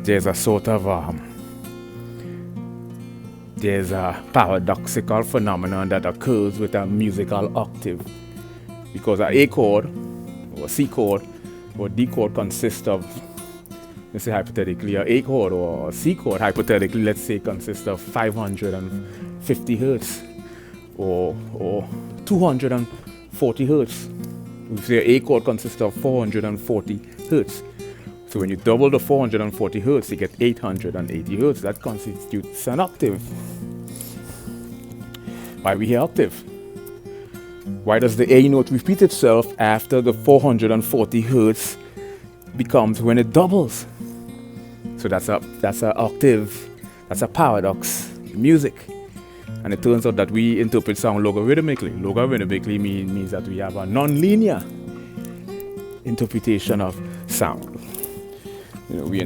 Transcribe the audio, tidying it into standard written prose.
there's a sort of there's a paradoxical phenomenon that occurs with a musical octave, because an A chord or C chord or D chord consists of, let's say hypothetically, an A chord or a C chord hypothetically, let's say, consists of 550 hertz or 240 hertz. We say an A chord consists of 440 hertz. So when you double the 440 hertz, you get 880 hertz. That constitutes an octave. Why we hear octave? Why does the A note repeat itself after the 440 hertz becomes when it doubles? So that's a octave. That's a paradox in music. And it turns out that we interpret sound logarithmically. Logarithmically means that we have a non-linear interpretation of sound. We